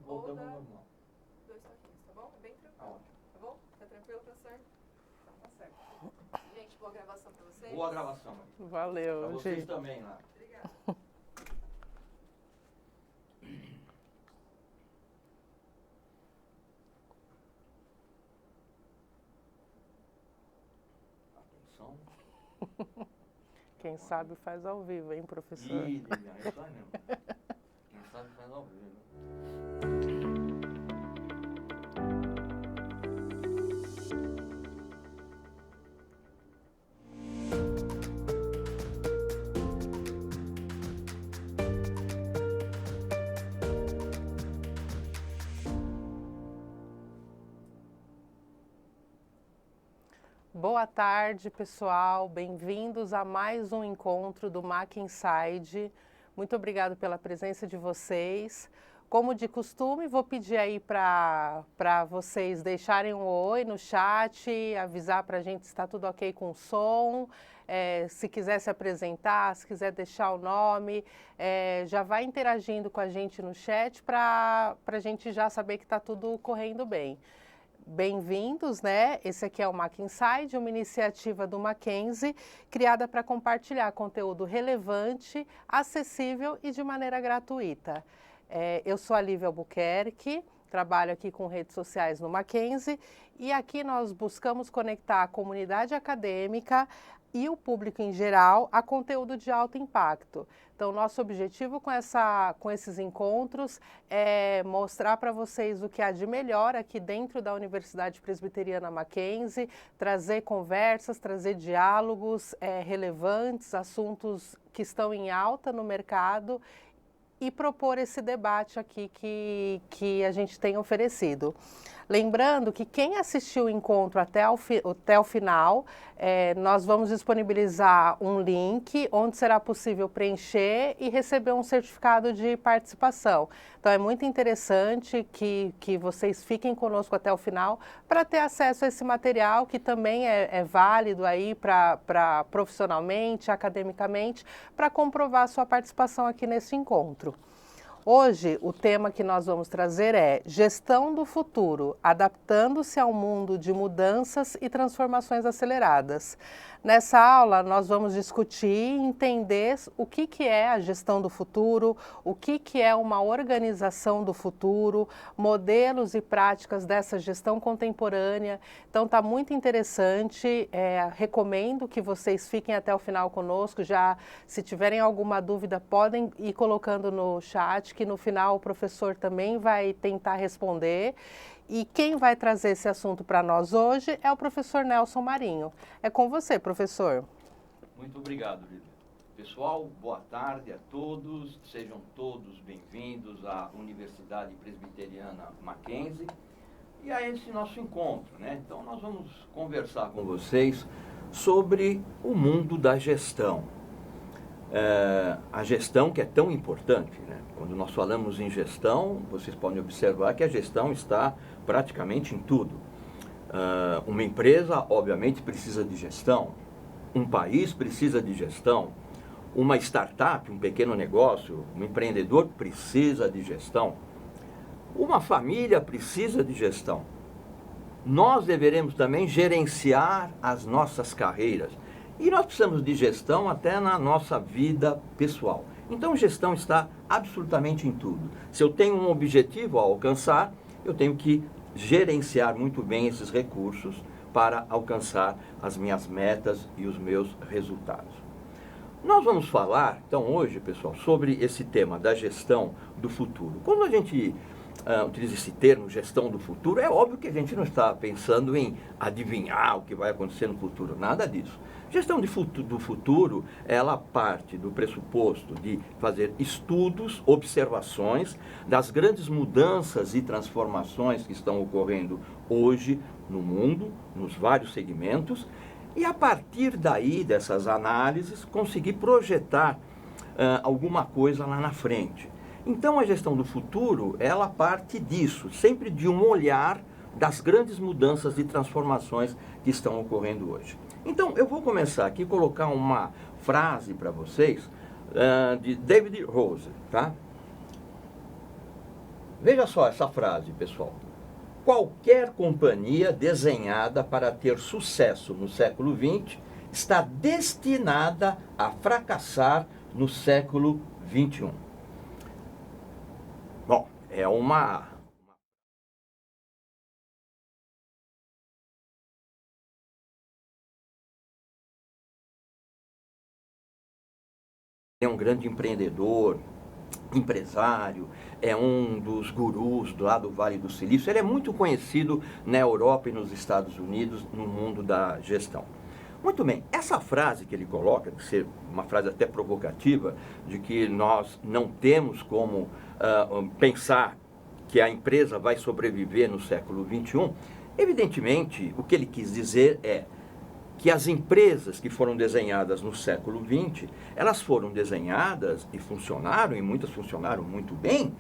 ou Voltamos dá ao normal. 2 toquinhos, tá bom? É bem tranquilo. Ótimo. Tá bom? Tá tranquilo, professor? Então, tá certo. Gente, boa gravação pra vocês. Boa gravação, Maria. Valeu, Pra vocês gente. também lá. Obrigada. Atenção. Quem sabe faz ao vivo, hein, professor? Ih, Lilian, é isso aí mesmo. Quem sabe faz ao vivo. Boa tarde, pessoal. Bem-vindos a mais um encontro do Mac Inside. Muito obrigado pela presença de vocês. Como de costume, vou pedir aí para vocês deixarem um oi no chat, avisar para a gente se está tudo ok com o som. Se quiser se apresentar, se quiser deixar o nome, já vai interagindo com a gente no chat para a gente já saber que está tudo correndo bem. Bem-vindos, né? Esse aqui é o Mac Inside, uma iniciativa do Mackenzie, criada para compartilhar conteúdo relevante, acessível e de maneira gratuita. Eu sou a Lívia Albuquerque, trabalho aqui com redes sociais no Mackenzie e aqui nós buscamos conectar a comunidade acadêmica e o público em geral a conteúdo de alto impacto. Então, nosso objetivo com esses encontros é mostrar para vocês o que há de melhor aqui dentro da Universidade Presbiteriana Mackenzie, trazer conversas, trazer diálogos relevantes, assuntos que estão em alta no mercado e propor esse debate aqui que a gente tem oferecido. Lembrando que quem assistiu o encontro até o final, nós vamos disponibilizar um link onde será possível preencher e receber um certificado de participação. Então é muito interessante que vocês fiquem conosco até o final para ter acesso a esse material que também é válido aí para profissionalmente, academicamente, para comprovar a sua participação aqui nesse encontro. Hoje, o tema que nós vamos trazer é Gestão do Futuro, adaptando-se ao mundo de mudanças e transformações aceleradas. Nessa aula, nós vamos discutir e entender o que é a gestão do futuro, o que é uma organização do futuro, modelos e práticas dessa gestão contemporânea. Então, está muito interessante. Recomendo que vocês fiquem até o final conosco. Já, se tiverem alguma dúvida, podem ir colocando no chat, que no final o professor também vai tentar responder. E quem vai trazer esse assunto para nós hoje é o professor Nelson Marinho. É com você, professor. Muito obrigado, Lívia. Pessoal, boa tarde a todos. Sejam todos bem-vindos à Universidade Presbiteriana Mackenzie e a esse nosso encontro, né? Então, nós vamos conversar com vocês sobre o mundo da gestão. A gestão que é tão importante, né? Quando nós falamos em gestão, vocês podem observar que a gestão está praticamente em tudo. Uma empresa, obviamente, precisa de gestão. Um país precisa de gestão. Uma startup, um pequeno negócio, um empreendedor precisa de gestão. Uma família precisa de gestão. Nós deveremos também gerenciar as nossas carreiras. E nós precisamos de gestão até na nossa vida pessoal. Então, gestão está absolutamente em tudo. Se eu tenho um objetivo a alcançar, eu tenho que gerenciar muito bem esses recursos para alcançar as minhas metas e os meus resultados. Nós vamos falar, então, hoje, pessoal, sobre esse tema da gestão do futuro. Quando a gente utiliza esse termo, gestão do futuro, é óbvio que a gente não está pensando em adivinhar o que vai acontecer no futuro, nada disso. Gestão do futuro, ela parte do pressuposto de fazer estudos, observações das grandes mudanças e transformações que estão ocorrendo hoje no mundo, nos vários segmentos, e a partir daí, dessas análises, conseguir projetar alguma coisa lá na frente. Então, a gestão do futuro, ela parte disso, sempre de um olhar das grandes mudanças e transformações que estão ocorrendo hoje. Então, eu vou começar aqui a colocar uma frase para vocês de David Rose, tá? Veja só essa frase, pessoal. Qualquer companhia desenhada para ter sucesso no século XX está destinada a fracassar no século XXI. Bom, é uma é um grande empreendedor, empresário, é um dos gurus lá do Vale do Silício. Ele é muito conhecido na Europa e nos Estados Unidos no mundo da gestão. Muito bem, essa frase que ele coloca, de ser uma frase até provocativa, de que nós não temos como pensar que a empresa vai sobreviver no século XXI, evidentemente, o que ele quis dizer é que as empresas que foram desenhadas no século XX, elas foram desenhadas e funcionaram, e muitas funcionaram muito bem,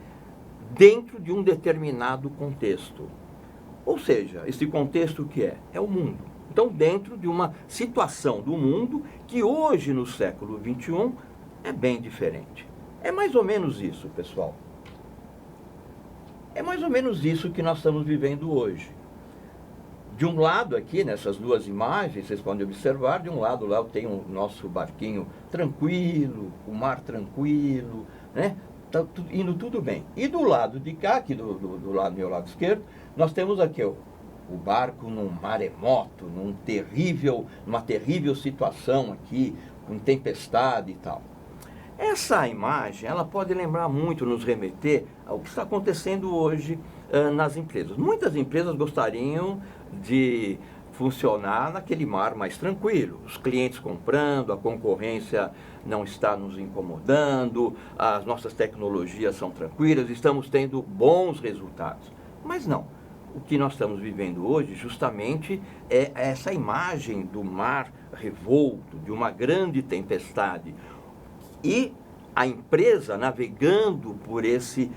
dentro de um determinado contexto. Ou seja, esse contexto o que é? É o mundo. Então, dentro de uma situação do mundo que hoje, no século XXI, é bem diferente. É mais ou menos isso, pessoal. É mais ou menos isso que nós estamos vivendo hoje. De um lado aqui, nessas duas imagens, vocês podem observar, de um lado lá tem o nosso barquinho tranquilo, o mar tranquilo, né? Tá indo tudo bem. E do lado de cá, aqui do lado, meu lado esquerdo, nós temos aqui o barco num maremoto, numa terrível situação aqui, com tempestade e tal. Essa imagem, ela pode lembrar muito, nos remeter ao que está acontecendo hoje nas empresas. Muitas empresas gostariam de funcionar naquele mar mais tranquilo. Os clientes comprando, a concorrência não está nos incomodando, as nossas tecnologias são tranquilas, estamos tendo bons resultados. Mas não. O que nós estamos vivendo hoje, justamente, é essa imagem do mar revolto, de uma grande tempestade. E a empresa navegando por esse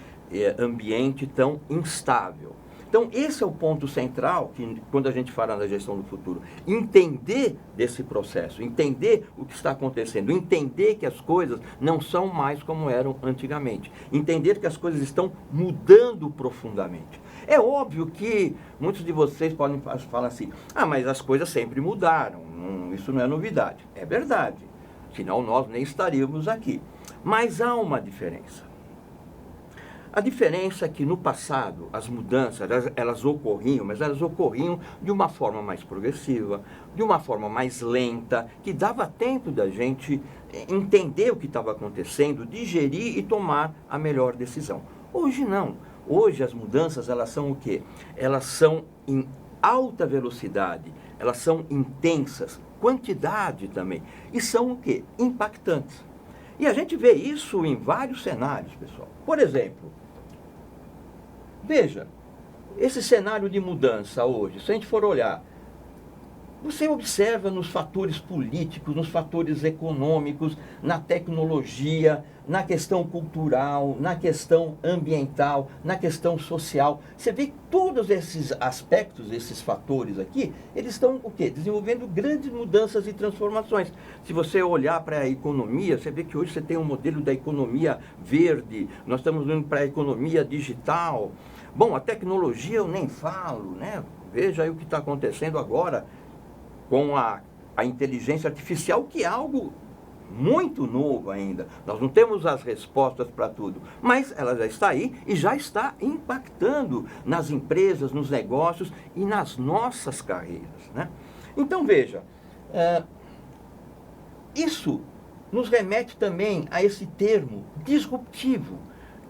ambiente tão instável. Então, esse é o ponto central, que, quando a gente fala da gestão do futuro. Entender desse processo, entender o que está acontecendo, entender que as coisas não são mais como eram antigamente. Entender que as coisas estão mudando profundamente. É óbvio que muitos de vocês podem falar assim, mas as coisas sempre mudaram, isso não é novidade. É verdade, senão nós nem estaríamos aqui. Mas há uma diferença. A diferença é que no passado as mudanças, elas ocorriam, mas elas ocorriam de uma forma mais progressiva, de uma forma mais lenta, que dava tempo da gente entender o que estava acontecendo, digerir e tomar a melhor decisão. Hoje não. Hoje as mudanças, elas são o quê? Elas são em alta velocidade, elas são intensas, quantidade também, e são o quê? Impactantes. E a gente vê isso em vários cenários, pessoal. Por exemplo, veja, esse cenário de mudança hoje, se a gente for olhar, você observa nos fatores políticos, nos fatores econômicos, na tecnologia, na questão cultural, na questão ambiental, na questão social. Você vê que todos esses aspectos, esses fatores aqui, eles estão o quê? Desenvolvendo grandes mudanças e transformações. Se você olhar para a economia, você vê que hoje você tem um modelo da economia verde, nós estamos indo para a economia digital. Bom, a tecnologia eu nem falo, né? Veja aí o que está acontecendo agora com a inteligência artificial, que é algo muito novo ainda. Nós não temos as respostas para tudo, mas ela já está aí e já está impactando nas empresas, nos negócios e nas nossas carreiras, né? Então, veja, isso nos remete também a esse termo disruptivo,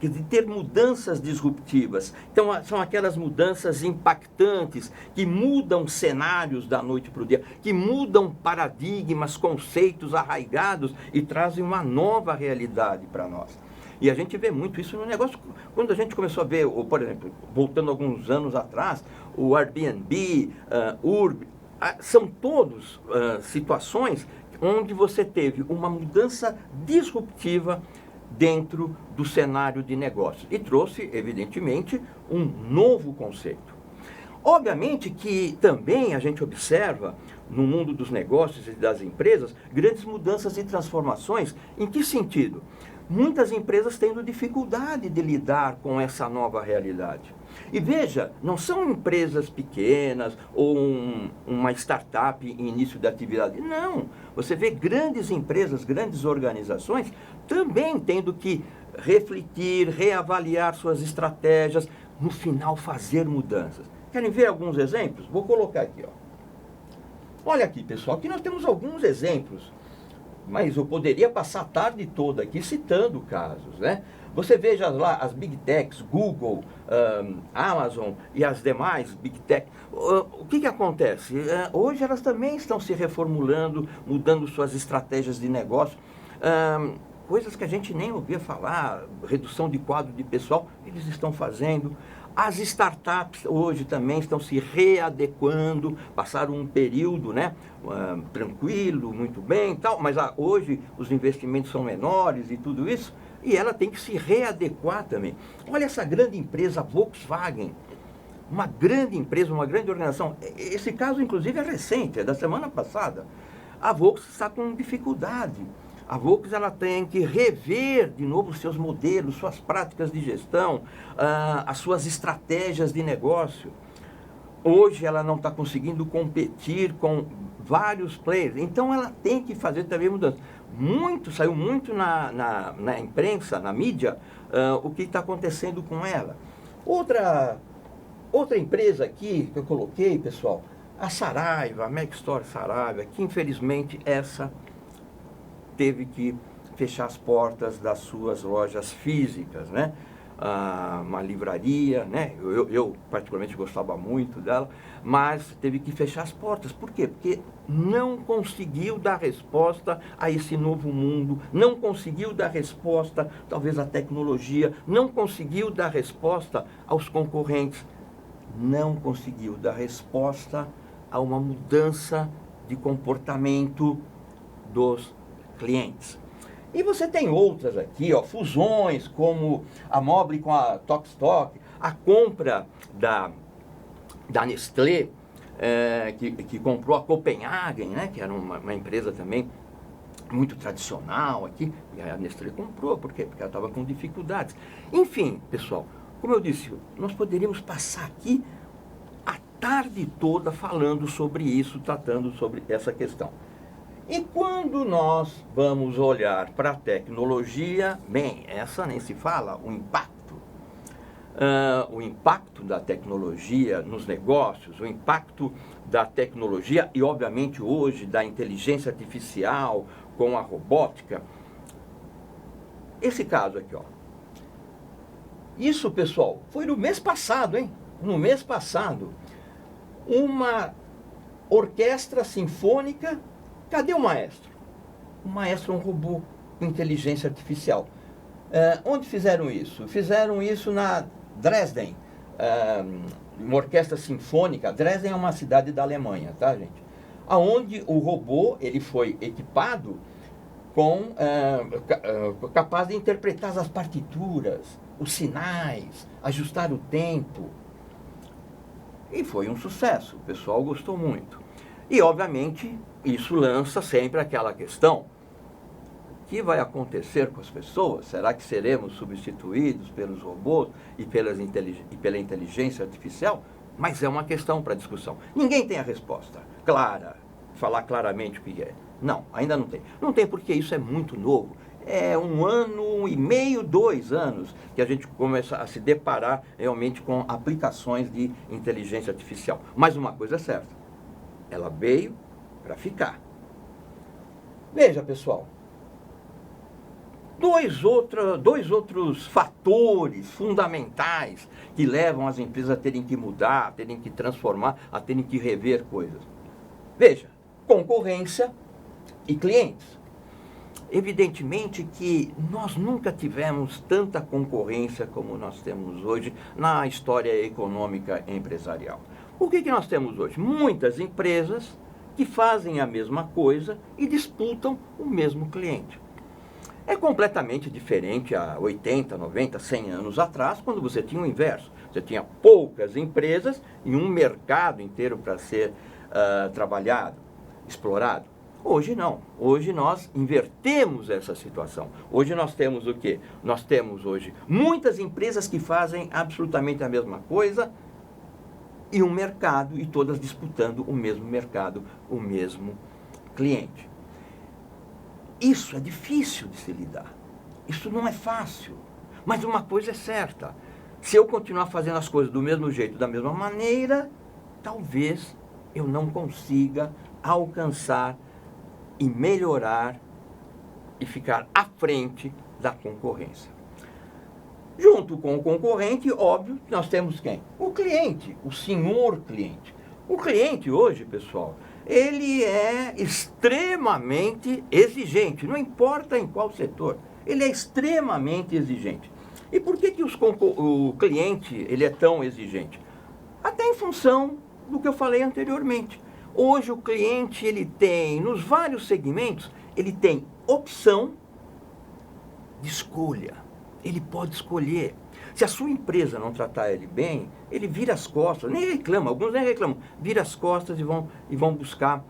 de ter mudanças disruptivas. Então, são aquelas mudanças impactantes, que mudam cenários da noite para o dia, que mudam paradigmas, conceitos arraigados e trazem uma nova realidade para nós. E a gente vê muito isso no negócio. Quando a gente começou a ver, por exemplo, voltando alguns anos atrás, o Airbnb, Urb, são todos situações onde você teve uma mudança disruptiva dentro do cenário de negócio e trouxe, evidentemente, um novo conceito. Obviamente que também a gente observa no mundo dos negócios e das empresas grandes mudanças e transformações. Em que sentido? muitas empresas tendo dificuldade de lidar com essa nova realidade. E veja, não são empresas pequenas ou uma startup em início de atividade. Não, você vê grandes empresas, grandes organizações também tendo que refletir, reavaliar suas estratégias, no final fazer mudanças. Querem ver alguns exemplos? Vou colocar aqui, ó. Olha aqui, pessoal, aqui nós temos alguns exemplos, mas eu poderia passar a tarde toda aqui citando casos, né? Você veja lá as Big Techs, Google, Amazon e as demais Big Tech. O que acontece? Hoje elas também estão se reformulando, mudando suas estratégias de negócio. Coisas que a gente nem ouvia falar, redução de quadro de pessoal, eles estão fazendo. As startups hoje também estão se readequando, passaram um período, né, tranquilo, muito bem, tal, mas hoje os investimentos são menores e tudo isso, e ela tem que se readequar também. Olha essa grande empresa, Volkswagen, uma grande empresa, uma grande organização. Esse caso, inclusive, é recente, é da semana passada. A Volkswagen está com dificuldade. A Volkswagen ela tem que rever de novo os seus modelos, suas práticas de gestão, as suas estratégias de negócio. Hoje ela não está conseguindo competir com vários players, então ela tem que fazer também mudanças. Saiu muito na imprensa, na mídia, o que está acontecendo com ela. Outra empresa aqui que eu coloquei, pessoal, a Saraiva, a Mac Store Saraiva, que infelizmente essa teve que fechar as portas das suas lojas físicas, né? Uma livraria, né? Eu particularmente gostava muito dela, mas teve que fechar as portas. Por quê? Porque não conseguiu dar resposta a esse novo mundo, não conseguiu dar resposta, talvez, à tecnologia, não conseguiu dar resposta aos concorrentes, não conseguiu dar resposta a uma mudança de comportamento dos clientes. E você tem outras aqui, ó, fusões como a Mobley com a Tokstok, a compra da Nestlé, que comprou a Copenhagen, né, que era uma empresa também muito tradicional aqui, e a Nestlé comprou, por quê? Porque ela estava com dificuldades. Enfim, pessoal, como eu disse, nós poderíamos passar aqui a tarde toda falando sobre isso, tratando sobre essa questão. E quando nós vamos olhar para a tecnologia, bem, essa nem se fala, o impacto da tecnologia nos negócios, o impacto da tecnologia e, obviamente, hoje da inteligência artificial com a robótica. Esse caso aqui, ó. Isso, pessoal, foi no mês passado, hein? No mês passado, uma orquestra sinfônica. Cadê o maestro? O maestro é um robô com inteligência artificial. Onde fizeram isso? Fizeram isso na Dresden, uma orquestra sinfônica. Dresden é uma cidade da Alemanha, tá, gente? Aonde o robô ele foi equipado com capaz de interpretar as partituras, os sinais, ajustar o tempo. E foi um sucesso. O pessoal gostou muito. E, obviamente, isso lança sempre aquela questão: o que vai acontecer com as pessoas? Será que seremos substituídos pelos robôs e pela inteligência artificial? Mas é uma questão para discussão. Ninguém tem a resposta clara, falar claramente o que é. Não, ainda não tem. Não tem porque isso é muito novo. É 1 ano e meio, 2 anos, que a gente começa a se deparar realmente com aplicações de inteligência artificial. Mas uma coisa é certa: ela veio para ficar. Veja, pessoal, dois outros fatores fundamentais que levam as empresas a terem que mudar, a terem que transformar, a terem que rever coisas. Veja, concorrência e clientes. Evidentemente que nós nunca tivemos tanta concorrência como nós temos hoje na história econômica e empresarial. O que nós temos hoje? Muitas empresas que fazem a mesma coisa e disputam o mesmo cliente. É completamente diferente há 80, 90, 100 anos atrás, quando você tinha o inverso. Você tinha poucas empresas e um mercado inteiro para ser trabalhado, explorado. Hoje não. Hoje nós invertemos essa situação. Hoje nós temos o quê? Nós temos hoje muitas empresas que fazem absolutamente a mesma coisa e um mercado, e todas disputando o mesmo mercado, o mesmo cliente. Isso é difícil de se lidar. Isso não é fácil. Mas uma coisa é certa. Se eu continuar fazendo as coisas do mesmo jeito, da mesma maneira, talvez eu não consiga alcançar e melhorar e ficar à frente da concorrência. Junto com o concorrente, óbvio, nós temos quem? O cliente, o senhor cliente. O cliente hoje, pessoal, ele é extremamente exigente, não importa em qual setor, ele é extremamente exigente. E por que o cliente ele é tão exigente? Até em função do que eu falei anteriormente. Hoje o cliente ele tem, nos vários segmentos, ele tem opção de escolha. Ele pode escolher. Se a sua empresa não tratar ele bem, ele vira as costas, nem reclama, alguns nem reclamam, vira as costas e vão buscar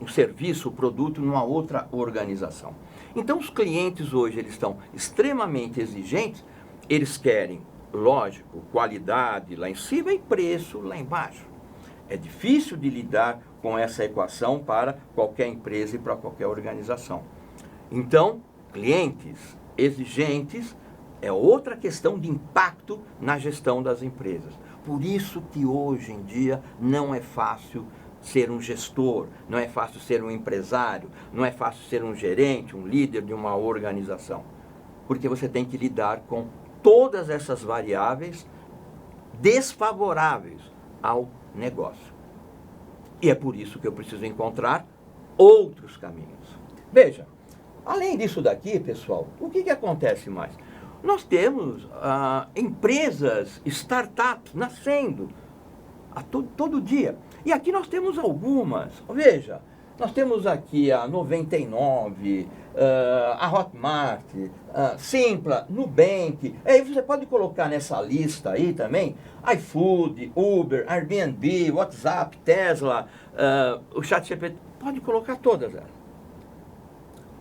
um serviço, o produto numa outra organização. Então os clientes hoje eles estão extremamente exigentes, eles querem, lógico, qualidade lá em cima e preço lá embaixo. É difícil de lidar com essa equação para qualquer empresa e para qualquer organização. Então, clientes exigentes é outra questão de impacto na gestão das empresas. Por isso que hoje em dia não é fácil ser um gestor, não é fácil ser um empresário, não é fácil ser um gerente, um líder de uma organização. Porque você tem que lidar com todas essas variáveis desfavoráveis ao negócio. E é por isso que eu preciso encontrar outros caminhos. Veja, além disso daqui, pessoal, o que acontece mais? Nós temos empresas, startups nascendo todo dia. E aqui nós temos algumas. Veja, nós temos aqui a 99, a Hotmart, a Simpla, Nubank. Aí você pode colocar nessa lista aí também iFood, Uber, Airbnb, WhatsApp, Tesla, o ChatGPT. Pode colocar todas elas.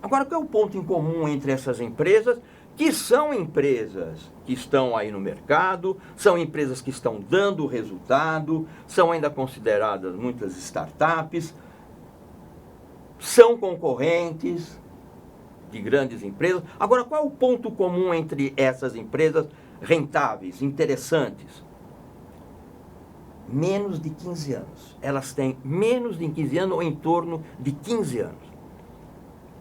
Agora, qual é o ponto em comum entre essas empresas? Que são empresas que estão aí no mercado, são empresas que estão dando resultado, são ainda consideradas muitas startups, são concorrentes de grandes empresas. Agora, qual é o ponto comum entre essas empresas rentáveis, interessantes? Menos de 15 anos. Elas têm menos de 15 anos ou em torno de 15 anos.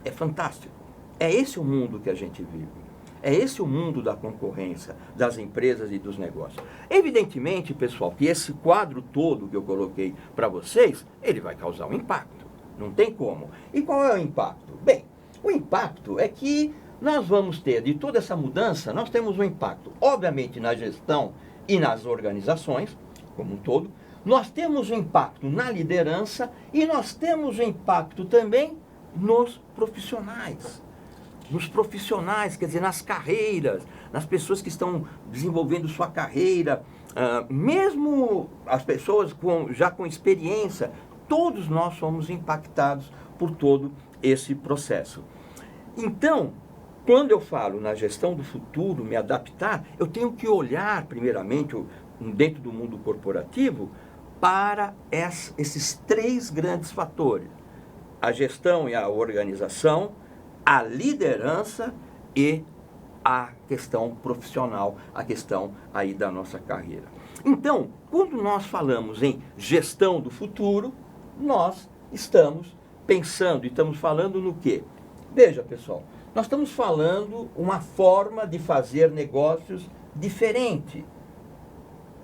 É fantástico. É esse o mundo que a gente vive. É esse o mundo da concorrência, das empresas e dos negócios. Evidentemente, pessoal, que esse quadro todo que eu coloquei para vocês, ele vai causar um impacto. Não tem como. E qual é o impacto? Bem, o impacto é que nós vamos ter, de toda essa mudança, nós temos um impacto, obviamente, na gestão e nas organizações, como um todo. Nós temos um impacto na liderança e nós temos um impacto também nos profissionais. Nos profissionais, quer dizer, nas carreiras, nas pessoas que estão desenvolvendo sua carreira, mesmo as pessoas já com experiência, todos nós somos impactados por todo esse processo. Então, quando eu falo na gestão do futuro, me adaptar, eu tenho que olhar, primeiramente, dentro do mundo corporativo, para esses três grandes fatores: a gestão e a organização, a liderança e a questão profissional, a questão aí da nossa carreira. Então, quando nós falamos em gestão do futuro, nós estamos pensando e estamos falando no quê? Veja, pessoal, nós estamos falando uma forma de fazer negócios diferente.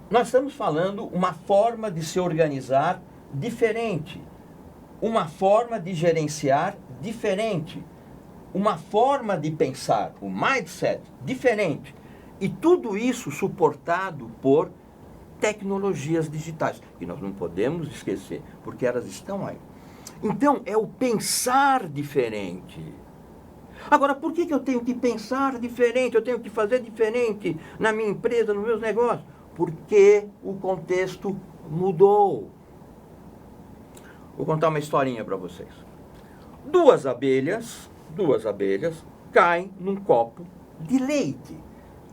Nós estamos falando uma forma de se organizar diferente. Uma forma de gerenciar diferente. Uma forma de pensar, o mindset diferente. E tudo isso suportado por tecnologias digitais, que nós não podemos esquecer, porque elas estão aí. Então, é o pensar diferente. Agora, por que eu tenho que pensar diferente? Eu tenho que fazer diferente na minha empresa, nos meus negócios? Porque o contexto mudou. Vou contar uma historinha para vocês. Duas abelhas caem num copo de leite.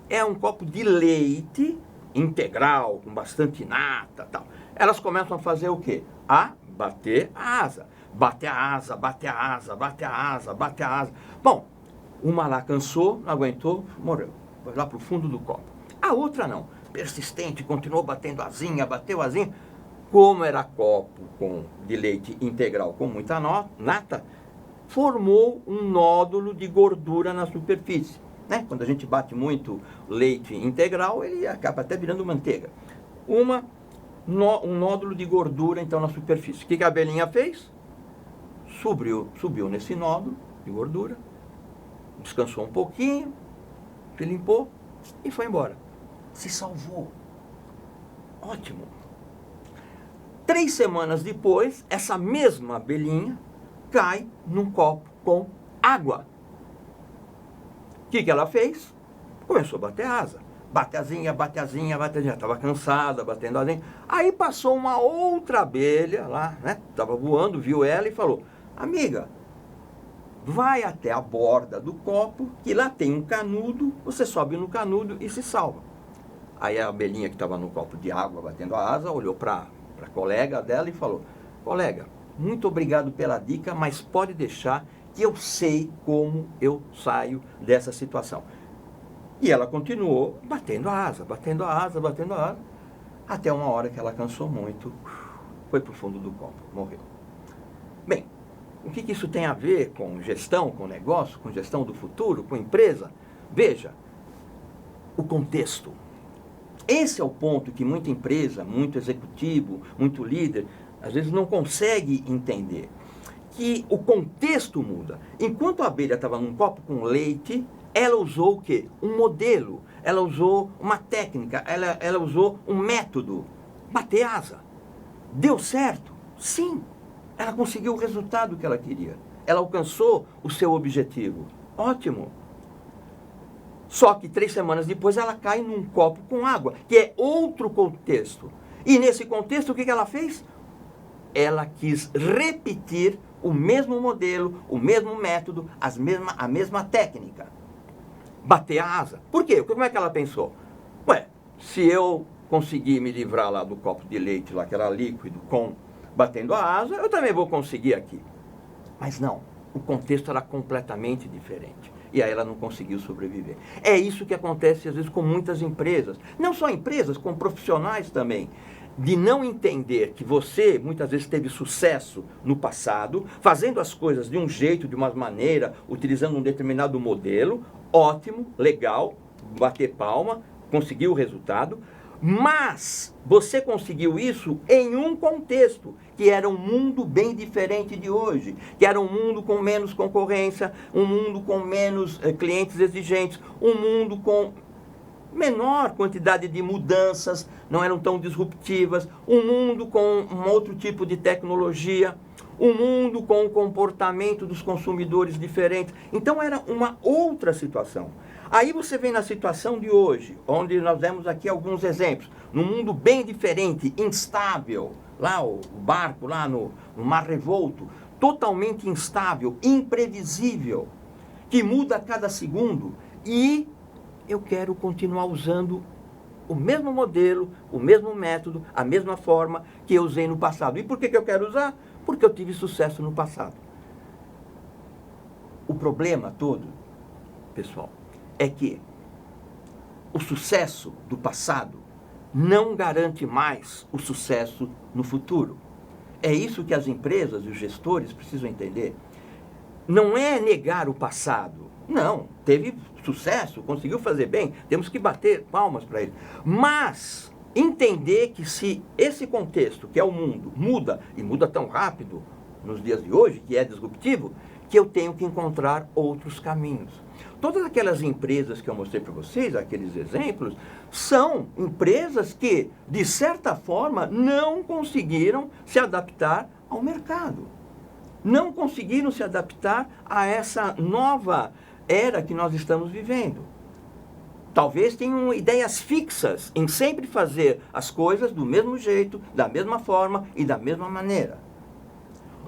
É um copo de leite integral, com bastante nata, tal. Elas começam a fazer o quê? A bater a asa. Bate a asa, bate a asa, bate a asa, bate a asa. Bom, uma lá cansou, não aguentou, morreu. Foi lá para o fundo do copo. A outra não. Persistente, continuou batendo asinha, bateu asinha. Como era copo de leite integral com muita nata, formou um nódulo de gordura na superfície. Né? Quando a gente bate muito leite integral, ele acaba até virando manteiga. Um nódulo de gordura, então, na superfície. O que a abelhinha fez? Subiu nesse nódulo de gordura, descansou um pouquinho, se limpou e foi embora. Se salvou. Ótimo. 3 semanas depois, essa mesma abelhinha cai num copo com água. O que ela fez? Começou a bater asa. Bate asinha, bate asinha, bate asinha. Estava cansada, batendo asinha. Aí passou uma outra abelha lá, né? Estava voando, viu ela e falou: amiga, vai até a borda do copo, que lá tem um canudo, você sobe no canudo e se salva. Aí a abelhinha que estava no copo de água, batendo a asa, olhou para a colega dela e falou: colega, muito obrigado pela dica, mas pode deixar que eu sei como eu saio dessa situação. E ela continuou batendo a asa, batendo a asa, batendo a asa, até uma hora que ela cansou muito, foi para o fundo do copo, morreu. Bem, o que isso tem a ver com gestão, com negócio, com gestão do futuro, com empresa? Veja, o contexto. Esse é o ponto que muita empresa, muito executivo, muito líder, às vezes não consegue entender. Que o contexto muda. Enquanto a abelha estava num copo com leite, ela usou o quê? Um modelo. Ela usou uma técnica. Ela usou um método. Bater asa. Deu certo? Sim. Ela conseguiu o resultado que ela queria. Ela alcançou o seu objetivo. Ótimo. Só que 3 semanas depois ela cai num copo com água, que é outro contexto. E nesse contexto o que ela fez? Ela quis repetir o mesmo modelo, o mesmo método, a mesma técnica. Bater a asa. Por quê? Como é que ela pensou? Ué, se eu conseguir me livrar lá do copo de leite, lá que era líquido, batendo a asa, eu também vou conseguir aqui. Mas não, o contexto era completamente diferente. E aí ela não conseguiu sobreviver. É isso que acontece às vezes com muitas empresas. Não só empresas, com profissionais também. De não entender que você muitas vezes teve sucesso no passado, fazendo as coisas de um jeito, de uma maneira, utilizando um determinado modelo, ótimo, legal, bater palma, conseguiu o resultado, mas você conseguiu isso em um contexto, que era um mundo bem diferente de hoje, que era um mundo com menos concorrência, um mundo com menos clientes exigentes, um mundo com menor quantidade de mudanças, não eram tão disruptivas, um mundo com um outro tipo de tecnologia, um mundo com um comportamento dos consumidores diferente. Então era uma outra situação. Aí você vem na situação de hoje, onde nós vemos aqui alguns exemplos, num mundo bem diferente, instável, lá o barco lá no mar revolto, totalmente instável, imprevisível, que muda a cada segundo, e eu quero continuar usando o mesmo modelo, o mesmo método, a mesma forma que eu usei no passado. E por que eu quero usar? Porque eu tive sucesso no passado. O problema todo, pessoal, é que o sucesso do passado não garante mais o sucesso no futuro. É isso que as empresas e os gestores precisam entender. Não é negar o passado. Não, teve sucesso, conseguiu fazer bem, temos que bater palmas para ele. Mas entender que se esse contexto, que é o mundo, muda, e muda tão rápido nos dias de hoje, que é disruptivo, que eu tenho que encontrar outros caminhos. Todas aquelas empresas que eu mostrei para vocês, aqueles exemplos, são empresas que, de certa forma, não conseguiram se adaptar ao mercado. Não conseguiram se adaptar a essa nova era que nós estamos vivendo. Talvez tenham ideias fixas em sempre fazer as coisas do mesmo jeito, da mesma forma e da mesma maneira.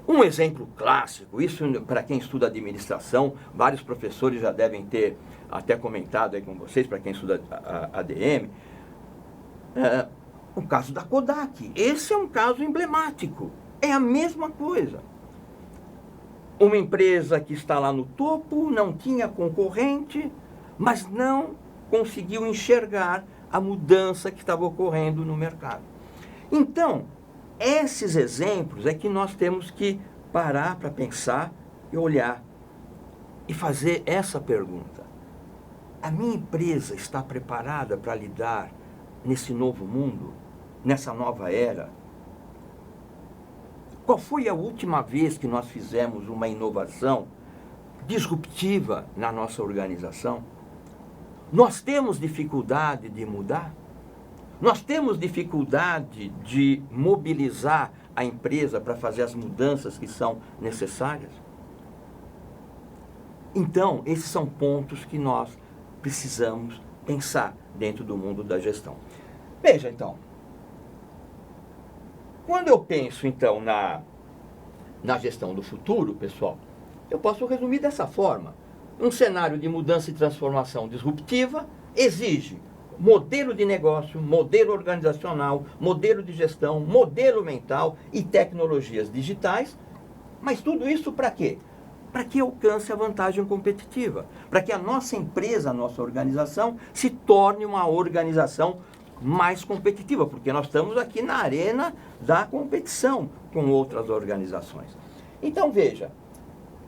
Um exemplo clássico, isso para quem estuda administração, vários professores já devem ter até comentado aí com vocês, para quem estuda ADM, o caso da Kodak. Esse é um caso emblemático. É a mesma coisa. Uma empresa que está lá no topo, não tinha concorrente, mas não conseguiu enxergar a mudança que estava ocorrendo no mercado. Então, esses exemplos é que nós temos que parar para pensar e olhar e fazer essa pergunta. A minha empresa está preparada para lidar nesse novo mundo, nessa nova era? Qual foi a última vez que nós fizemos uma inovação disruptiva na nossa organização? Nós temos dificuldade de mudar? Nós temos dificuldade de mobilizar a empresa para fazer as mudanças que são necessárias? Então, esses são pontos que nós precisamos pensar dentro do mundo da gestão. Veja, então, quando eu penso, então, na gestão do futuro, pessoal, eu posso resumir dessa forma. Um cenário de mudança e transformação disruptiva exige modelo de negócio, modelo organizacional, modelo de gestão, modelo mental e tecnologias digitais. Mas tudo isso para quê? Para que alcance a vantagem competitiva. Para que a nossa empresa, a nossa organização, se torne uma organização mais competitiva. Porque nós estamos aqui na arena da competição com outras organizações. Então, veja,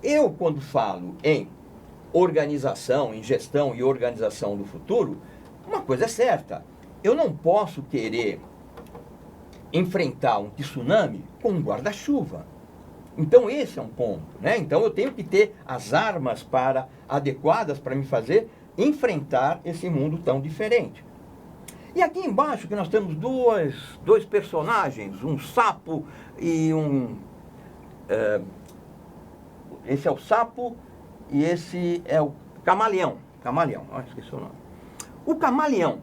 eu quando falo em organização, em gestão e organização do futuro, uma coisa é certa, eu não posso querer enfrentar um tsunami com um guarda-chuva. Então esse é um ponto, né? Então eu tenho que ter as armas adequadas para me fazer enfrentar esse mundo tão diferente. E aqui embaixo que nós temos dois personagens, um sapo e esse é o sapo e esse é o camaleão. Camaleão, esqueci o nome. O camaleão,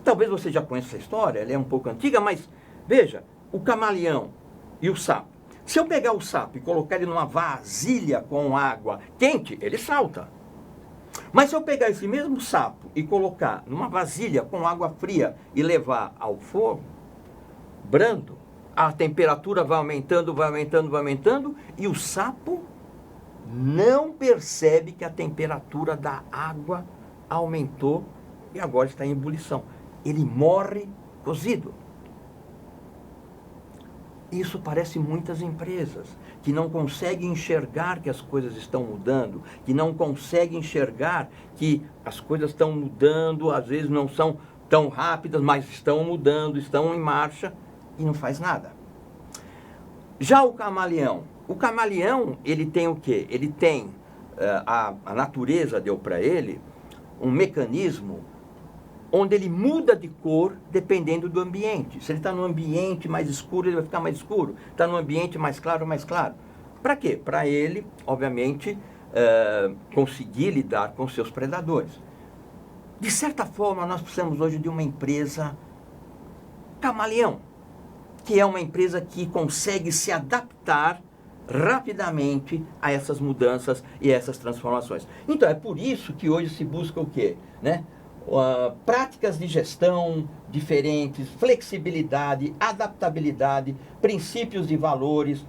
talvez você já conheça essa história, ela é um pouco antiga, mas veja, o camaleão e o sapo. Se eu pegar o sapo e colocar ele numa vasilha com água quente, ele salta. Mas se eu pegar esse mesmo sapo e colocar numa vasilha com água fria e levar ao fogo, brando, a temperatura vai aumentando, vai aumentando, vai aumentando, e o sapo não percebe que a temperatura da água aumentou e agora está em ebulição. Ele morre cozido. Isso parece muitas empresas que não conseguem enxergar que as coisas estão mudando, que não conseguem enxergar que as coisas estão mudando, às vezes não são tão rápidas, mas estão mudando, estão em marcha e não faz nada. Já o camaleão, ele tem o quê? Ele tem, a natureza deu para ele um mecanismo onde ele muda de cor dependendo do ambiente. Se ele está num ambiente mais escuro, ele vai ficar mais escuro. Está num ambiente mais claro, mais claro. Para quê? Para ele, obviamente, conseguir lidar com seus predadores. De certa forma, nós precisamos hoje de uma empresa camaleão, que é uma empresa que consegue se adaptar rapidamente a essas mudanças e essas transformações. Então, é por isso que hoje se busca o quê? Né? Práticas de gestão diferentes, flexibilidade, adaptabilidade, princípios e valores,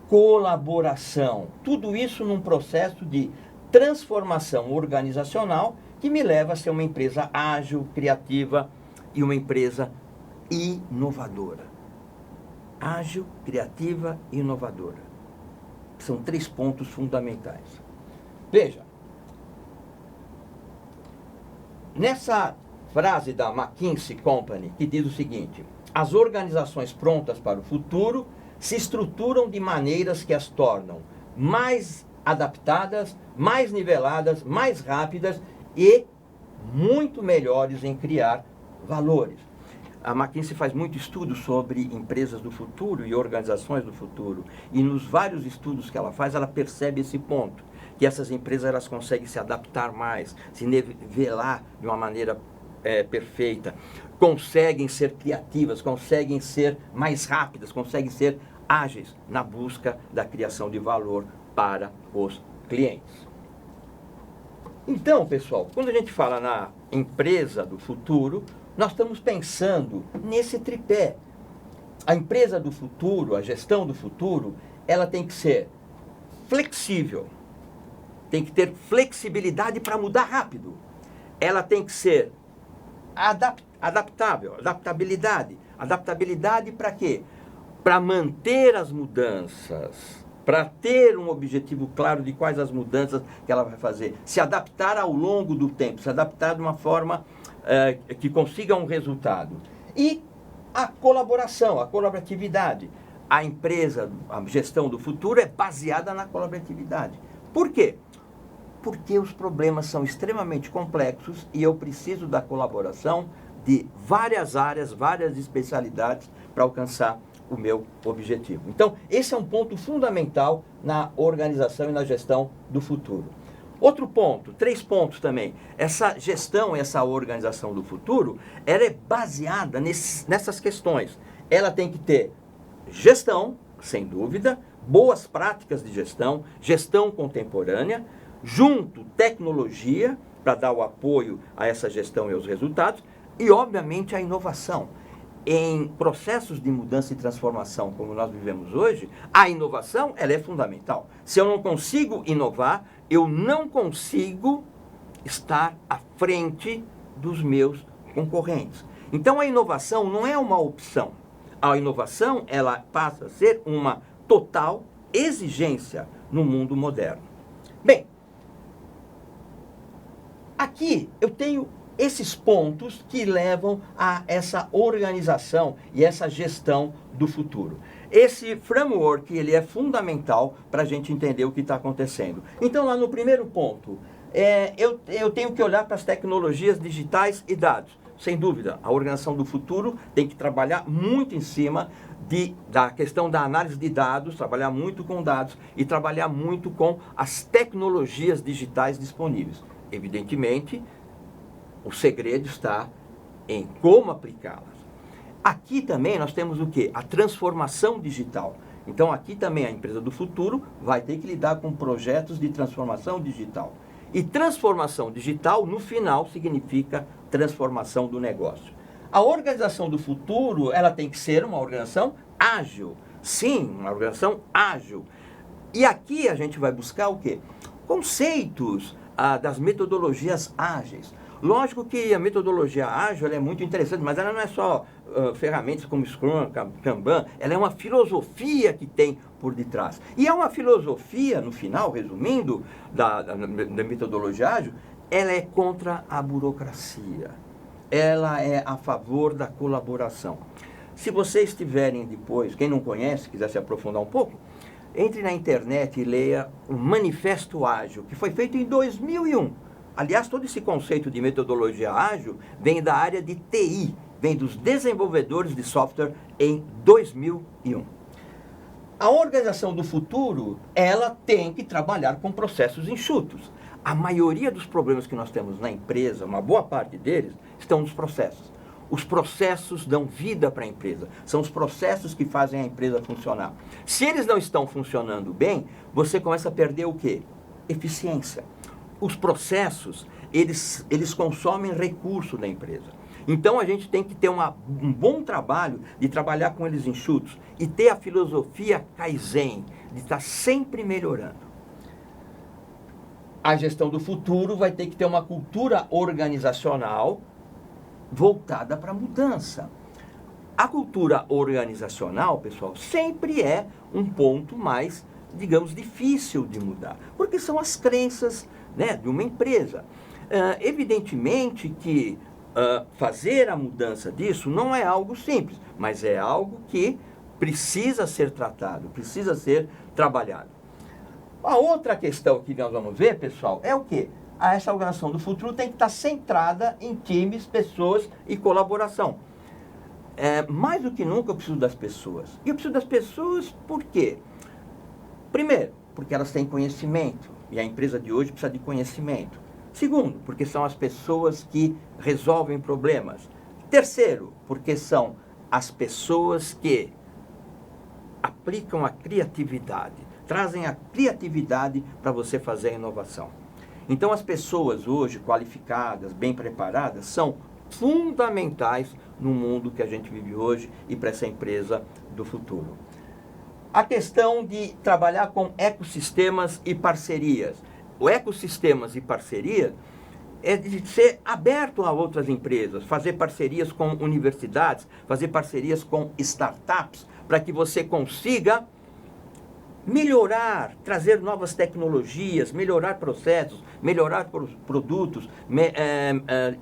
colaboração. Tudo isso num processo de transformação organizacional que me leva a ser uma empresa ágil, criativa e uma empresa inovadora. Ágil, criativa e inovadora. São 3 pontos fundamentais. Veja, nessa frase da McKinsey Company, que diz o seguinte: as organizações prontas para o futuro se estruturam de maneiras que as tornam mais adaptadas, mais niveladas, mais rápidas e muito melhores em criar valores. A McKinsey faz muito estudo sobre empresas do futuro e organizações do futuro. E nos vários estudos que ela faz, ela percebe esse ponto. Que essas empresas elas conseguem se adaptar mais, se nivelar de uma maneira perfeita. Conseguem ser criativas, conseguem ser mais rápidas, conseguem ser ágeis na busca da criação de valor para os clientes. Então, pessoal, quando a gente fala na empresa do futuro, nós estamos pensando nesse tripé. A empresa do futuro, a gestão do futuro, ela tem que ser flexível, tem que ter flexibilidade para mudar rápido. Ela tem que ser adaptável, adaptabilidade. Adaptabilidade para quê? Para manter as mudanças, para ter um objetivo claro de quais as mudanças que ela vai fazer, se adaptar ao longo do tempo, se adaptar de uma forma que consiga um resultado. E a colaboração, a colaboratividade. A empresa, a gestão do futuro é baseada na colaboratividade. Por quê? Porque os problemas são extremamente complexos e eu preciso da colaboração de várias áreas, várias especialidades para alcançar o meu objetivo. Então, esse é um ponto fundamental na organização e na gestão do futuro. Outro ponto, 3 pontos também. Essa gestão, essa organização do futuro, ela é baseada nessas questões. Ela tem que ter gestão, sem dúvida, boas práticas de gestão, gestão contemporânea, junto tecnologia para dar o apoio a essa gestão e aos resultados, e obviamente a inovação. Em processos de mudança e transformação como nós vivemos hoje, a inovação ela é fundamental. Se eu não consigo inovar, eu não consigo estar à frente dos meus concorrentes. Então a inovação não é uma opção. A inovação ela passa a ser uma total exigência no mundo moderno. Bem, aqui eu tenho esses pontos que levam a essa organização e essa gestão do futuro. Esse framework ele é fundamental para a gente entender o que está acontecendo. Então, lá no primeiro ponto, eu tenho que olhar para as tecnologias digitais e dados. Sem dúvida, a organização do futuro tem que trabalhar muito em cima da questão da análise de dados, trabalhar muito com dados e trabalhar muito com as tecnologias digitais disponíveis. Evidentemente, o segredo está em como aplicá-las. Aqui também nós temos o quê? A transformação digital. Então aqui também a empresa do futuro vai ter que lidar com projetos de transformação digital. E transformação digital, no final, significa transformação do negócio. A organização do futuro, ela tem que ser uma organização ágil. Sim, uma organização ágil. E aqui a gente vai buscar o quê? Conceitos das metodologias ágeis. Lógico que a metodologia ágil ela é muito interessante, mas ela não é só ferramentas como Scrum, Kanban, ela é uma filosofia que tem por detrás. E é uma filosofia, no final, resumindo, da metodologia ágil, ela é contra a burocracia. Ela é a favor da colaboração. Se vocês tiverem depois, quem não conhece, quiser se aprofundar um pouco, entre na internet e leia o Manifesto Ágil, que foi feito em 2001. Aliás, todo esse conceito de metodologia ágil vem da área de TI, vem dos desenvolvedores de software em 2001. A organização do futuro, ela tem que trabalhar com processos enxutos. A maioria dos problemas que nós temos na empresa, uma boa parte deles, estão nos processos. Os processos dão vida para a empresa. São os processos que fazem a empresa funcionar. Se eles não estão funcionando bem, você começa a perder o quê? Eficiência. Os processos, eles consomem recurso da empresa. Então a gente tem que ter um bom trabalho de trabalhar com eles enxutos e ter a filosofia Kaizen, de estar sempre melhorando. A gestão do futuro vai ter que ter uma cultura organizacional voltada para a mudança. A cultura organizacional, pessoal, sempre é um ponto mais, digamos, difícil de mudar, porque são as crenças, né, de uma empresa. Evidentemente que fazer a mudança disso não é algo simples, mas é algo que precisa ser tratado, precisa ser trabalhado. A outra questão que nós vamos ver, pessoal, é o quê? Essa organização do futuro tem que estar centrada em times, pessoas e colaboração. Mais do que nunca eu preciso das pessoas. E eu preciso das pessoas por quê? Primeiro, porque elas têm conhecimento. E a empresa de hoje precisa de conhecimento. Segundo, porque são as pessoas que resolvem problemas. Terceiro, porque são as pessoas que aplicam a criatividade, trazem a criatividade para você fazer a inovação. Então as pessoas hoje qualificadas, bem preparadas, são fundamentais no mundo que a gente vive hoje e para essa empresa do futuro. A questão de trabalhar com ecossistemas e parcerias. O ecossistemas e parcerias é de ser aberto a outras empresas, fazer parcerias com universidades, fazer parcerias com startups, para que você consiga melhorar, trazer novas tecnologias, melhorar processos, melhorar produtos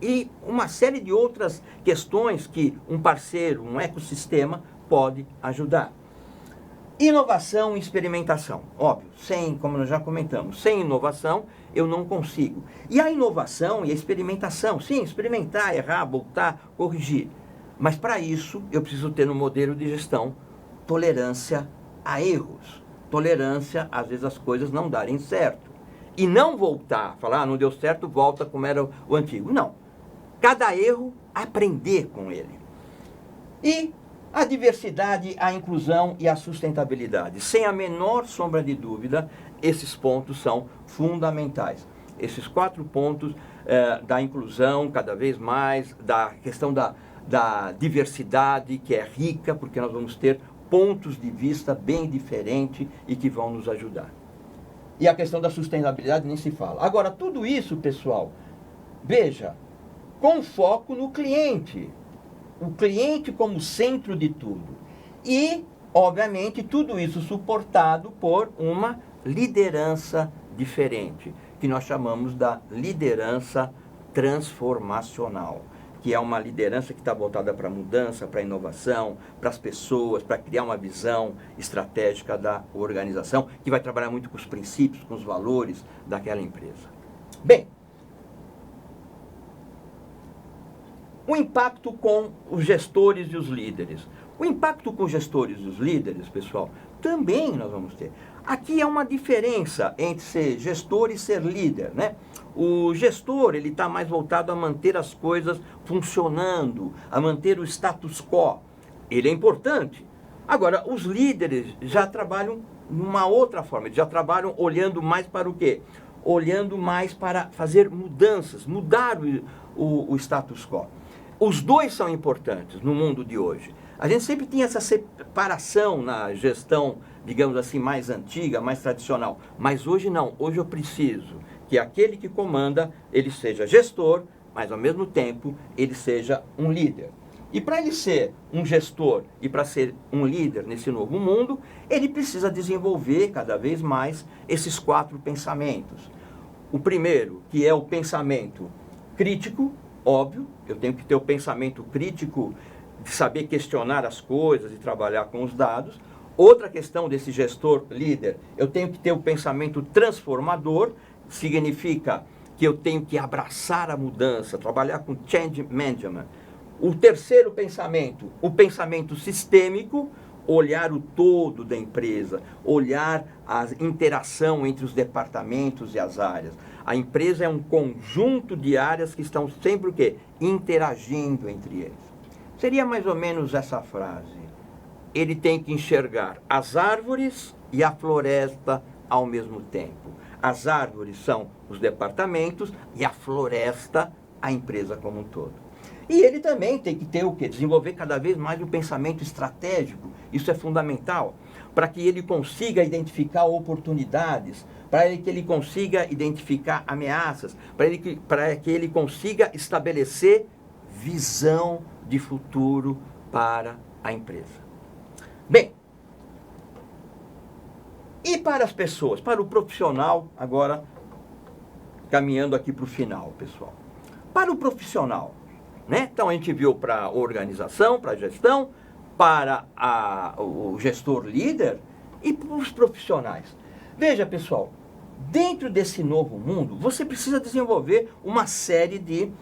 e uma série de outras questões que um parceiro, um ecossistema pode ajudar. Inovação e experimentação. Óbvio, como nós já comentamos, sem inovação eu não consigo. E a inovação e a experimentação, sim, experimentar, errar, voltar, corrigir. Mas para isso eu preciso ter no modelo de gestão tolerância a erros. Tolerância, às vezes as coisas não darem certo. E não voltar, falar, não deu certo, volta como era o antigo. Não. Cada erro, aprender com ele. E a diversidade, a inclusão e a sustentabilidade. Sem a menor sombra de dúvida, esses pontos são fundamentais. Esses 4 pontos da inclusão, cada vez mais, da questão da diversidade, que é rica, porque nós vamos ter pontos de vista bem diferentes e que vão nos ajudar. E a questão da sustentabilidade nem se fala. Agora, tudo isso, pessoal, veja, com foco no cliente. O cliente como centro de tudo. E, obviamente, tudo isso suportado por uma liderança diferente, que nós chamamos da liderança transformacional, que é uma liderança que está voltada para a mudança, para a inovação, para as pessoas, para criar uma visão estratégica da organização, que vai trabalhar muito com os princípios, com os valores daquela empresa. Bem, o impacto com os gestores e os líderes. O impacto com os gestores e os líderes, pessoal, também nós vamos ter. Aqui é uma diferença entre ser gestor e ser líder, né? O gestor, ele está mais voltado a manter as coisas funcionando, a manter o status quo. Ele é importante. Agora, os líderes já trabalham numa outra forma, eles já trabalham olhando mais para o quê? Olhando mais para fazer mudanças, mudar o status quo. Os dois são importantes no mundo de hoje. A gente sempre tinha essa separação na gestão, digamos assim, mais antiga, mais tradicional. Mas hoje não. Hoje eu preciso que aquele que comanda, ele seja gestor, mas ao mesmo tempo ele seja um líder. E para ele ser um gestor e para ser um líder nesse novo mundo, ele precisa desenvolver cada vez mais esses 4 pensamentos. O primeiro, que é o pensamento crítico, óbvio, eu tenho que ter o pensamento crítico de saber questionar as coisas e trabalhar com os dados. Outra questão desse gestor líder, eu tenho que ter o pensamento transformador, significa que eu tenho que abraçar a mudança, trabalhar com change management. O terceiro pensamento, o pensamento sistêmico, olhar o todo da empresa, olhar a interação entre os departamentos e as áreas. A empresa é um conjunto de áreas que estão sempre o quê? Interagindo entre eles. Seria mais ou menos essa frase. Ele tem que enxergar as árvores e a floresta ao mesmo tempo. As árvores são os departamentos e a floresta a empresa como um todo. E ele também tem que ter o quê? Desenvolver cada vez mais o pensamento estratégico. Isso é fundamental para que ele consiga identificar oportunidades, para que ele consiga identificar ameaças, para que ele consiga estabelecer visão de futuro para a empresa. Bem, e para as pessoas, para o profissional, agora caminhando aqui para o final, pessoal. Para o profissional, né? Então a gente viu para a organização, para a gestão, para o gestor líder e para os profissionais. Veja, pessoal, dentro desse novo mundo, você precisa desenvolver uma série de,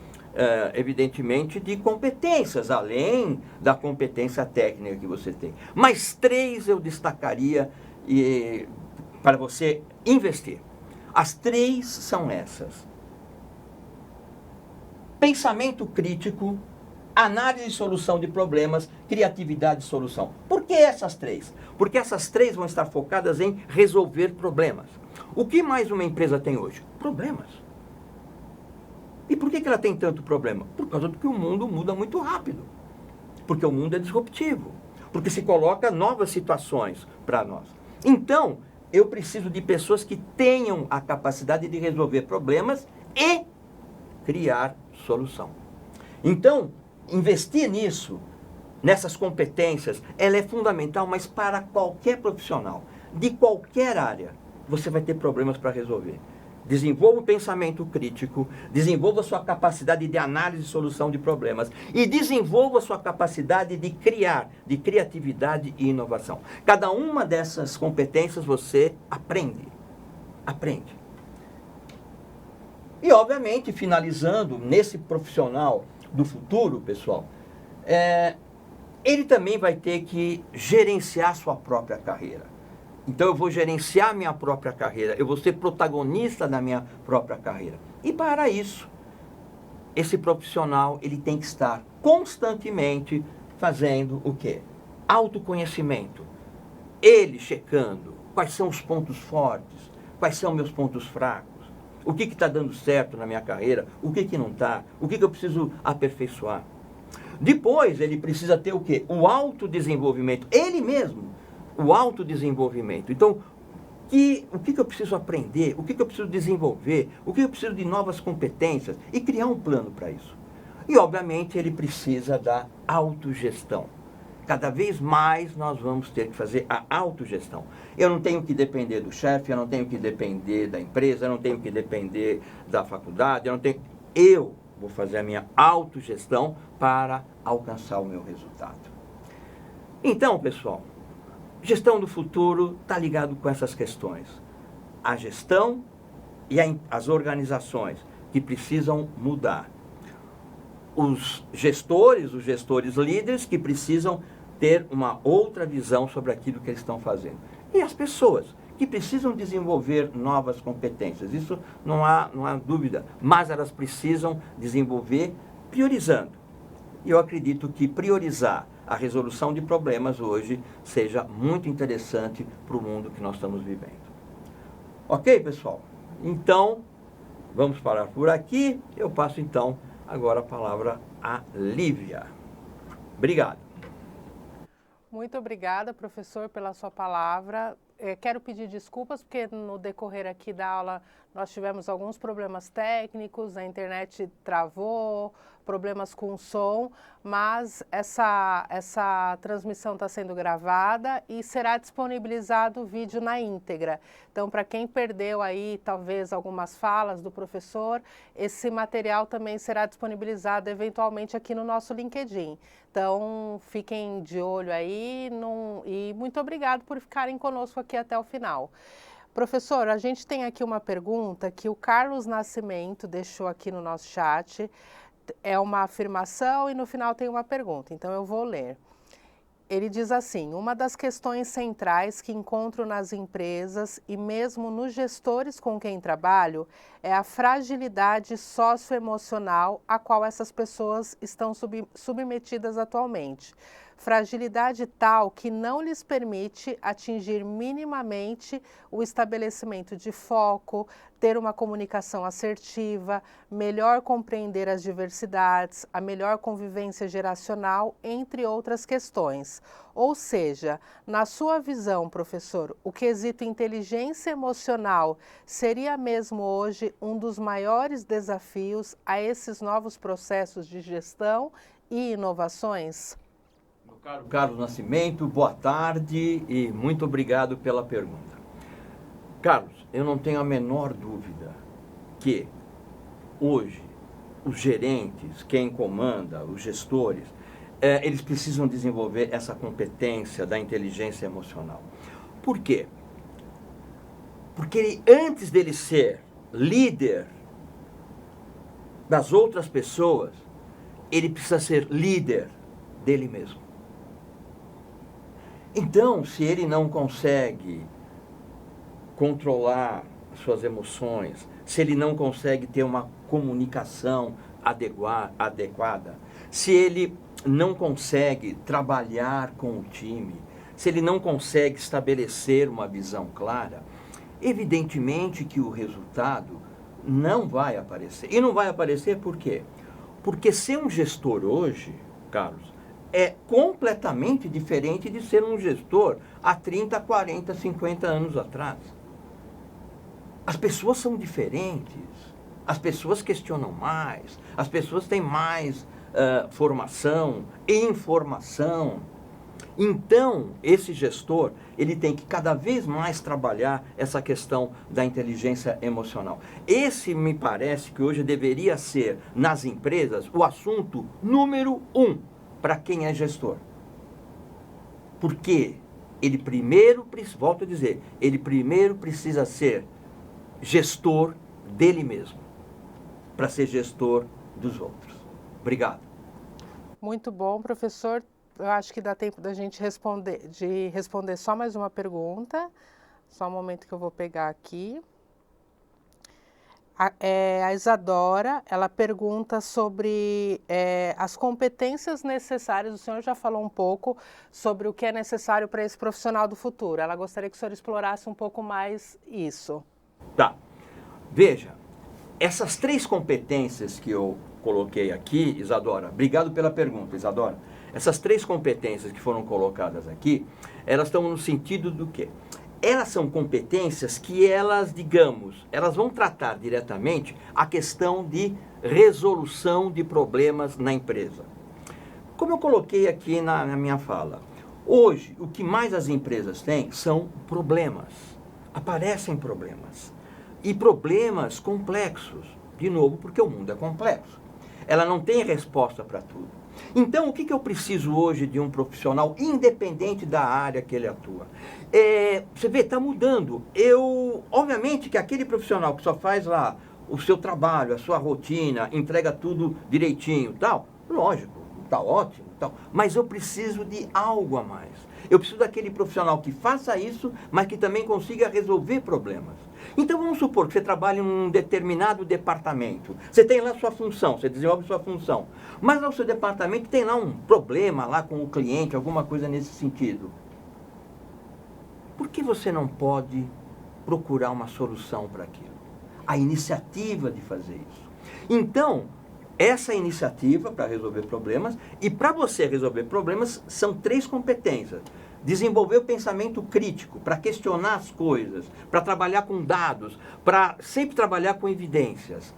evidentemente, de competências, além da competência técnica que você tem. Mas 3 eu destacaria para você investir. As 3 são essas. Pensamento crítico, análise e solução de problemas, criatividade e solução. Por que essas três? Porque essas três vão estar focadas em resolver problemas. O que mais uma empresa tem hoje? Problemas. E por que ela tem tanto problema? Por causa do que o mundo muda muito rápido. Porque o mundo é disruptivo. Porque se coloca novas situações para nós. Então, eu preciso de pessoas que tenham a capacidade de resolver problemas e criar solução. Então, investir nisso, nessas competências, ela é fundamental, mas para qualquer profissional, de qualquer área, você vai ter problemas para resolver. Desenvolva o pensamento crítico, desenvolva a sua capacidade de análise e solução de problemas e desenvolva a sua capacidade de criar, de criatividade e inovação. Cada uma dessas competências você aprende. E, obviamente, finalizando, nesse profissional do futuro, pessoal, ele também vai ter que gerenciar sua própria carreira. Então, eu vou gerenciar minha própria carreira, eu vou ser protagonista da minha própria carreira. E, para isso, esse profissional, ele tem que estar constantemente fazendo o quê? Autoconhecimento. Ele checando quais são os pontos fortes, quais são meus pontos fracos. O que está dando certo na minha carreira? O que não está? O que eu preciso aperfeiçoar? Depois, ele precisa ter o quê? O autodesenvolvimento. Ele mesmo. O autodesenvolvimento. Então, o que eu preciso aprender? O que eu preciso desenvolver? O que eu preciso de novas competências? E criar um plano para isso. E, obviamente, ele precisa da autogestão. Cada vez mais nós vamos ter que fazer a autogestão. Eu não tenho que depender do chefe, eu não tenho que depender da empresa, eu não tenho que depender da faculdade, eu vou fazer a minha autogestão para alcançar o meu resultado. Então, pessoal, gestão do futuro está ligado com essas questões. A gestão e as organizações que precisam mudar. Os gestores líderes que precisam ter uma outra visão sobre aquilo que eles estão fazendo. E as pessoas que precisam desenvolver novas competências. Isso não há dúvida, mas elas precisam desenvolver priorizando. E eu acredito que priorizar a resolução de problemas hoje seja muito interessante para o mundo que nós estamos vivendo. Ok, pessoal? Então, vamos parar por aqui. Eu passo, então, agora a palavra a Lívia. Obrigado. Muito obrigada, professor, pela sua palavra. Quero pedir desculpas, porque no decorrer aqui da aula nós tivemos alguns problemas técnicos, a internet travou, problemas com o som, mas essa transmissão está sendo gravada e será disponibilizado o vídeo na íntegra. Então, para quem perdeu aí, talvez, algumas falas do professor, esse material também será disponibilizado eventualmente aqui no nosso LinkedIn. Então, fiquem de olho aí e muito obrigado por ficarem conosco aqui até o final. Professor, a gente tem aqui uma pergunta que o Carlos Nascimento deixou aqui no nosso chat. É uma afirmação e no final tem uma pergunta, então eu vou ler. Ele diz assim: uma das questões centrais que encontro nas empresas e mesmo nos gestores com quem trabalho é a fragilidade socioemocional a qual essas pessoas estão submetidas atualmente. Fragilidade tal que não lhes permite atingir minimamente o estabelecimento de foco, ter uma comunicação assertiva, melhor compreender as diversidades, a melhor convivência geracional, entre outras questões. Ou seja, na sua visão, professor, o quesito inteligência emocional seria mesmo hoje um dos maiores desafios a esses novos processos de gestão e inovações? Meu caro Carlos Nascimento, boa tarde e muito obrigado pela pergunta. Carlos, eu não tenho a menor dúvida que hoje os gerentes, quem comanda, os gestores, eles precisam desenvolver essa competência da inteligência emocional. Por quê? Porque antes dele ser líder das outras pessoas, ele precisa ser líder dele mesmo. Então, se ele não consegue controlar suas emoções, se ele não consegue ter uma comunicação adequada, se ele não consegue trabalhar com o time, se ele não consegue estabelecer uma visão clara, evidentemente que o resultado não vai aparecer. E não vai aparecer por quê? Porque ser um gestor hoje, Carlos, é completamente diferente de ser um gestor há 30, 40, 50 anos atrás. As pessoas são diferentes, as pessoas questionam mais, as pessoas têm mais formação, informação. Então, esse gestor, ele tem que cada vez mais trabalhar essa questão da inteligência emocional. Esse me parece que hoje deveria ser, nas empresas, o assunto número 1 para quem é gestor. Porque ele primeiro, volto a dizer, ele primeiro precisa ser gestor dele mesmo, para ser gestor dos outros. Obrigado. Muito bom, professor. Eu acho que dá tempo da gente responder só mais uma pergunta. Só um momento que eu vou pegar aqui. A Isadora, ela pergunta sobre as competências necessárias. O senhor já falou um pouco sobre o que é necessário para esse profissional do futuro. Ela gostaria que o senhor explorasse um pouco mais isso. Tá. Veja, essas 3 competências que eu coloquei aqui, Isadora, obrigado pela pergunta, Isadora. Essas 3 competências que foram colocadas aqui, elas estão no sentido do quê? Elas são competências que elas, digamos, elas vão tratar diretamente a questão de resolução de problemas na empresa. Como eu coloquei aqui na minha fala, hoje o que mais as empresas têm são problemas. Aparecem problemas. E problemas complexos. De novo, porque o mundo é complexo. Ela não tem resposta para tudo. Então, o que eu preciso hoje de um profissional, independente da área que ele atua? Você vê, está mudando. Obviamente que aquele profissional que só faz lá o seu trabalho, a sua rotina, entrega tudo direitinho, tal, lógico, está ótimo, tal, mas eu preciso de algo a mais. Eu preciso daquele profissional que faça isso, mas que também consiga resolver problemas. Então vamos supor que você trabalha em um determinado departamento. Você tem lá sua função, você desenvolve sua função. Mas no seu departamento tem lá um problema lá com o cliente, alguma coisa nesse sentido. Por que você não pode procurar uma solução para aquilo? A iniciativa de fazer isso. Então, essa iniciativa para resolver problemas, e para você resolver problemas, são 3 competências. Desenvolver o pensamento crítico, para questionar as coisas, para trabalhar com dados, para sempre trabalhar com evidências.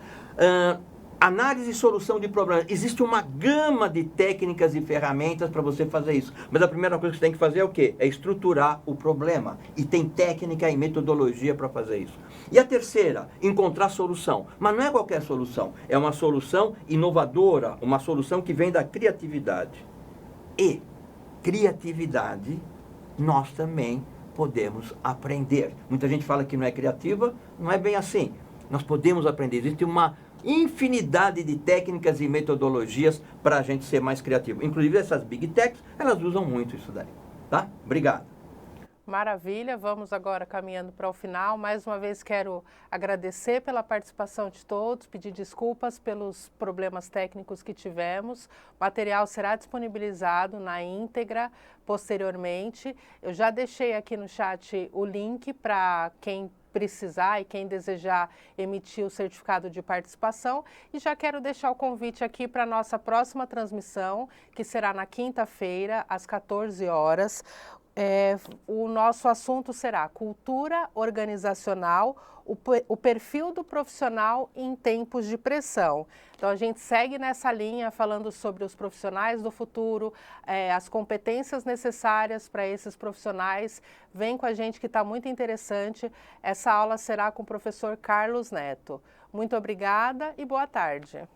Análise e solução de problemas. Existe uma gama de técnicas e ferramentas para você fazer isso. Mas a primeira coisa que você tem que fazer é o quê? É estruturar o problema. E tem técnica e metodologia para fazer isso. E a terceira, encontrar solução. Mas não é qualquer solução. É uma solução inovadora, uma solução que vem da criatividade. E criatividade nós também podemos aprender. Muita gente fala que não é criativa, não é bem assim. Nós podemos aprender. Existe uma infinidade de técnicas e metodologias para a gente ser mais criativo. Inclusive essas Big Techs, elas usam muito isso daí. Tá? Obrigado. Maravilha, vamos agora caminhando para o final. Mais uma vez quero agradecer pela participação de todos, pedir desculpas pelos problemas técnicos que tivemos. O material será disponibilizado na íntegra posteriormente. Eu já deixei aqui no chat o link para quem precisar e quem desejar emitir o certificado de participação. E já quero deixar o convite aqui para a nossa próxima transmissão, que será na quinta-feira, às 14 horas. O nosso assunto será cultura organizacional, o perfil do profissional em tempos de pressão. Então, a gente segue nessa linha falando sobre os profissionais do futuro, as competências necessárias para esses profissionais. Vem com a gente que está muito interessante. Essa aula será com o professor Carlos Neto. Muito obrigada e boa tarde.